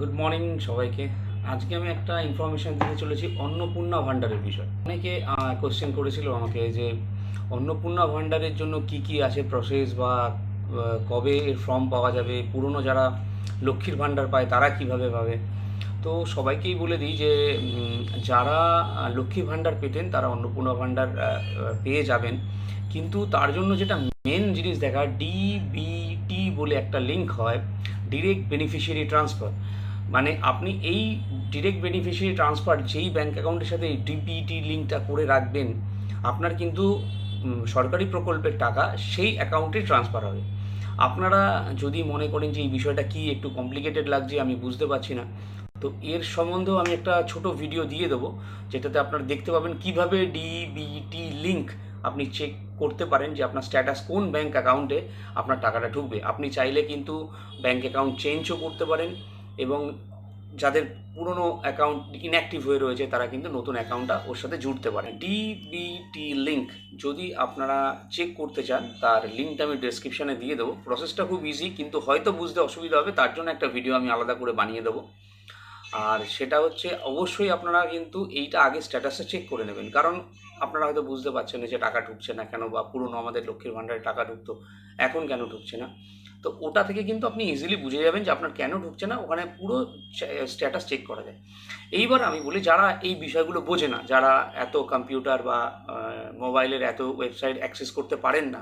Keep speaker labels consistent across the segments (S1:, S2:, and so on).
S1: Good morning সবাইকে। আজকে আমি একটা ইনফরমেশান দিতে চলেছি অন্নপূর্ণা ভাণ্ডারের বিষয়। অনেকে কোশ্চেন করেছিল আমাকে যে অন্নপূর্ণা ভাণ্ডারের জন্য কি কি আছে প্রসেস, বা কবে এর ফর্ম পাওয়া যাবে, পুরনো যারা লক্ষ্মীর ভাণ্ডার পায় তারা কিভাবে পাবে। তো সবাইকেই বলে দিই যে যারা লক্ষ্মী ভাণ্ডার পেতেন তারা অন্নপূর্ণা ভাণ্ডার পেয়ে যাবেন, কিন্তু তার জন্য যেটা মেন জিনিস দেখা, ডিবিটি বলে একটা লিঙ্ক হয়, ডিরেক্ট বেনিফিশিয়ারি ট্রান্সফার। মানে আপনি এই ডিরেক্ট বেনিফিশিয়ারি ট্রান্সফার যেই ব্যাঙ্ক অ্যাকাউন্টের সাথে এই ডিবিটি লিঙ্কটা করে রাখবেন, আপনার কিন্তু সরকারি প্রকল্পের টাকা সেই অ্যাকাউন্টে ট্রান্সফার হবে। আপনারা যদি মনে করেন যে এই বিষয়টা কি একটু কমপ্লিকেটেড লাগছে, আমি বুঝতে পারছি না, তো এর সম্বন্ধেও আমি একটা ছোট ভিডিও দিয়ে দেবো, যেটাতে আপনারা দেখতে পাবেন কিভাবে ডিবিটি লিঙ্ক আপনি চেক করতে পারেন যে আপনার স্ট্যাটাস কোন ব্যাঙ্ক অ্যাকাউন্টে আপনার টাকাটা ঢুকবে। আপনি চাইলে কিন্তু ব্যাঙ্ক অ্যাকাউন্ট চেঞ্জও করতে পারেন, এবং যাদের পুরনো অ্যাকাউন্ট ইনঅ্যাক্টিভ হয়ে রয়েছে তারা কিন্তু নতুন অ্যাকাউন্টটা ওর সাথে জুড়তে পারেন। ডিবিটি লিঙ্ক যদি আপনারা চেক করতে চান, তার লিঙ্কটা আমি ডেসক্রিপশানে দিয়ে দেবো। প্রসেসটা খুব ইজি, কিন্তু হয়তো বুঝতে অসুবিধা হবে, তার জন্য একটা ভিডিও আমি আলাদা করে বানিয়ে দেবো। আর সেটা হচ্ছে, অবশ্যই আপনারা কিন্তু এইটা আগে স্ট্যাটাসটা চেক করে নেবেন, কারণ আপনারা হয়তো বুঝতে পারছেন না যে টাকা ঢুকছে না কেন, বা পুরনো আমাদের লক্ষ্মীর ভাণ্ডারে টাকা ঢুকতো, এখন কেন ঢুকছে না। তো ওটা থেকে কিন্তু আপনি ইজিলি বুঝে যাবেন যে আপনার কেন ঢুকছে না, ওখানে পুরো স্ট্যাটাস চেক করা যায়। এইবার আমি বলি, যারা এই বিষয়গুলো বোঝে না, যারা এত কম্পিউটার বা মোবাইলের এত ওয়েবসাইট অ্যাক্সেস করতে পারেন না,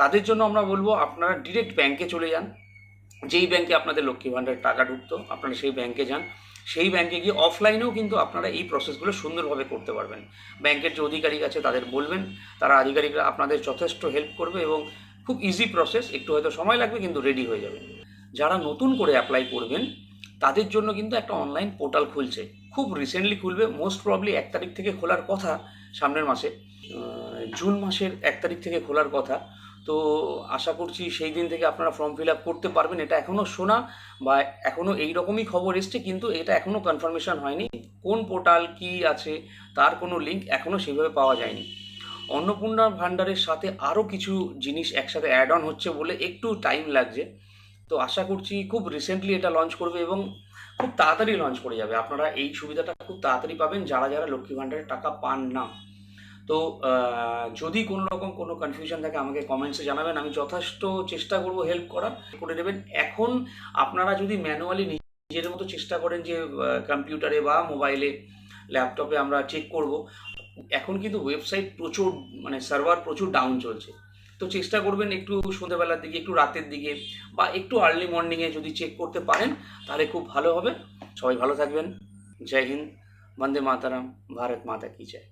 S1: তাদের জন্য আমরা বলবো আপনারা ডিরেক্ট ব্যাংকে চলে যান। যেই ব্যাংকে আপনাদের লক্ষ্মী ভাণ্ডারের টাকা ঢুকতো আপনারা সেই ব্যাংকে যান। সেই ব্যাংকে গিয়ে অফলাইনেও কিন্তু আপনারা এই প্রসেসগুলো সুন্দরভাবে করতে পারবেন। ব্যাংকের যে আধিকারিক আছে তাদের বলবেন, তারা আধিকারিকরা আপনাদের যথেষ্ট হেল্প করবে, এবং খুব ইজি প্রসেস, একটু হয়তো সময় লাগবে কিন্তু রেডি হয়ে যাবে। যারা নতুন করে অ্যাপ্লাই করবেন তাদের জন্য কিন্তু একটা অনলাইন পোর্টাল খুলছে, খুব রিসেন্টলি খুলবে, মোস্ট প্রবলি 1 তারিখ থেকে খোলার কথা, সামনের মাসে জুন মাসের 1 তারিখ থেকে খোলার কথা। তো আশা করছি সেই দিন থেকে আপনারা ফর্ম ফিল আপ করতে পারবেন। এটা এখনও শোনা বা এখনও এই রকমই খবর এসছে, কিন্তু এটা এখনও কনফার্মেশন হয়নি। কোন পোর্টাল কি আছে তার কোনো লিঙ্ক এখনও সেভাবে পাওয়া যায়নি। অন্নপূর্ণা ভাণ্ডারের সাথে আরও কিছু জিনিস একসাথে অ্যাড অন হচ্ছে বলে একটু টাইম লাগছে। তো আশা করছি খুব রিসেন্টলি এটা লঞ্চ করবে, এবং খুব তাড়াতাড়ি লঞ্চ করে যাবে। আপনারা এই সুবিধাটা খুব তাড়াতাড়ি পাবেন যারা যারা লক্ষ্মী ভাণ্ডারের টাকা পান না। তো যদি কোনো রকম কোনো কনফিউশন থাকে আমাকে কমেন্টসে জানাবেন, আমি যথেষ্ট চেষ্টা করব হেল্প করার, করে দেবেন। এখন আপনারা যদি ম্যানুয়ালি নিজের মতো চেষ্টা করেন যে কম্পিউটারে বা মোবাইলে, ল্যাপটপে আমরা চেক করব, এখন কিন্তু ওয়েবসাইট প্রচুর, মানে সার্ভার প্রচুর ডাউন চলছে। তো চেষ্টা করবেন একটু সন্ধ্যেবেলার দিকে, একটু রাতের দিকে, বা একটু আর্লি মর্নিংয়ে যদি চেক করতে পারেন তাহলে খুব ভালো হবে। সবাই ভালো থাকবেন। জয় হিন্দ, বন্দে মাতারাম, ভারত মাতা কি জয়।